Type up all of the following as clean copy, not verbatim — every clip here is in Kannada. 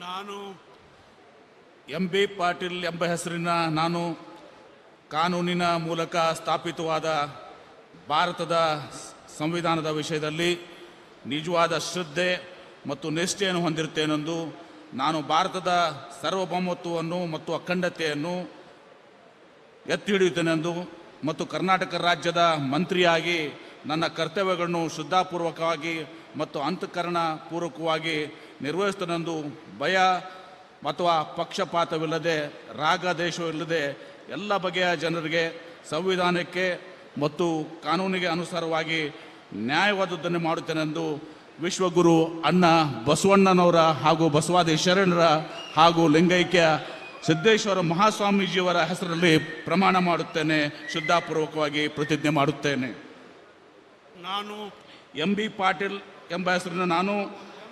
ನಾನು ಎಂ.ಬಿ. ಪಾಟೀಲ್ ಎಂಬ ಹೆಸರಿನ ನಾನು ಕಾನೂನಿನ ಮೂಲಕ ಸ್ಥಾಪಿತವಾದ ಭಾರತದ ಸಂವಿಧಾನದ ವಿಷಯದಲ್ಲಿ ನಿಜವಾದ ಶ್ರದ್ಧೆ ಮತ್ತು ನಿಷ್ಠೆಯನ್ನು ಹೊಂದಿರುತ್ತೇನೆಂದು ನಾನು ಭಾರತದ ಸಾರ್ವಭೌಮತ್ವವನ್ನು ಮತ್ತು ಅಖಂಡತೆಯನ್ನು ಎತ್ತಿ ಹಿಡಿಯುತ್ತೇನೆಂದು ಮತ್ತು ಕರ್ನಾಟಕ ರಾಜ್ಯದ ಮಂತ್ರಿಯಾಗಿ ನನ್ನ ಕರ್ತವ್ಯಗಳನ್ನು ಶ್ರದ್ಧಾಪೂರ್ವಕವಾಗಿ ಮತ್ತು ಅಂತಃಕರಣ ಪೂರ್ವಕವಾಗಿ ನಿರ್ವಹಿಸುತ್ತೇನೆಂದು ಭಯ ಅಥವಾ ಪಕ್ಷಪಾತವಿಲ್ಲದೆ ರಾಗದೇಶವಿಲ್ಲದೆ ಎಲ್ಲ ಬಗೆಯ ಜನರಿಗೆ ಸಂವಿಧಾನಕ್ಕೆ ಮತ್ತು ಕಾನೂನಿಗೆ ಅನುಸಾರವಾಗಿ ನ್ಯಾಯವಾದದ್ದನ್ನು ಮಾಡುತ್ತೇನೆಂದು ವಿಶ್ವಗುರು ಅಣ್ಣ ಬಸವಣ್ಣನವರ ಹಾಗೂ ಬಸವಾದಿ ಶರಣರ ಹಾಗೂ ಲಿಂಗೈಕ್ಯ ಸಿದ್ದೇಶ್ವರ ಮಹಾಸ್ವಾಮೀಜಿಯವರ ಹೆಸರಲ್ಲಿ ಪ್ರಮಾಣ ಮಾಡುತ್ತೇನೆ, ಶ್ರದ್ಧಾಪೂರ್ವಕವಾಗಿ ಪ್ರತಿಜ್ಞೆ ಮಾಡುತ್ತೇನೆ. ನಾನು ಎಂ.ಬಿ. ಪಾಟೀಲ್ ಎಂಬ ಹೆಸರಿನ ನಾನು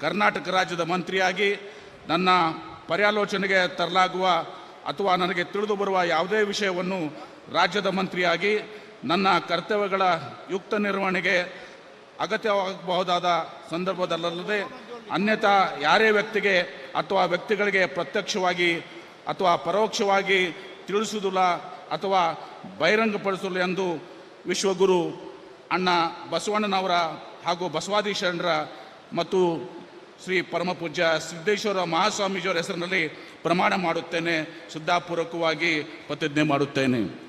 ಕರ್ನಾಟಕ ರಾಜ್ಯದ ಮಂತ್ರಿಯಾಗಿ ನನ್ನ ಪರ್ಯಾಲೋಚನೆಗೆ ತರಲಾಗುವ ಅಥವಾ ನನಗೆ ತಿಳಿದು ಬರುವ ಯಾವುದೇ ವಿಷಯವನ್ನು ರಾಜ್ಯದ ಮಂತ್ರಿಯಾಗಿ ನನ್ನ ಕರ್ತವ್ಯಗಳ ಯುಕ್ತ ನಿರ್ವಹಣೆಗೆ ಅಗತ್ಯವಾಗಬಹುದಾದ ಸಂದರ್ಭದಲ್ಲದೆ ಅನ್ಯಥಾ ಯಾರೇ ವ್ಯಕ್ತಿಗೆ ಅಥವಾ ವ್ಯಕ್ತಿಗಳಿಗೆ ಪ್ರತ್ಯಕ್ಷವಾಗಿ ಅಥವಾ ಪರೋಕ್ಷವಾಗಿ ತಿಳಿಸುವುದಿಲ್ಲ ಅಥವಾ ಬಹಿರಂಗಪಡಿಸಲು ಎಂದು ವಿಶ್ವಗುರು ಅಣ್ಣ ಬಸವಣ್ಣನವರ ಹಾಗೂ ಬಸವಾದಿ ಶರಣರ ಮತ್ತು ಶ್ರೀ ಪರಮಪೂಜ್ಯ ಸಿದ್ದೇಶ್ವರ ಮಹಾಸ್ವಾಮೀಜಿಯವರ ಹೆಸರಿನಲ್ಲಿ ಪ್ರಮಾಣ ಮಾಡುತ್ತೇನೆ, ಶ್ರದ್ಧಾಪೂರ್ವಕವಾಗಿ ಪ್ರತಿಜ್ಞೆ ಮಾಡುತ್ತೇನೆ.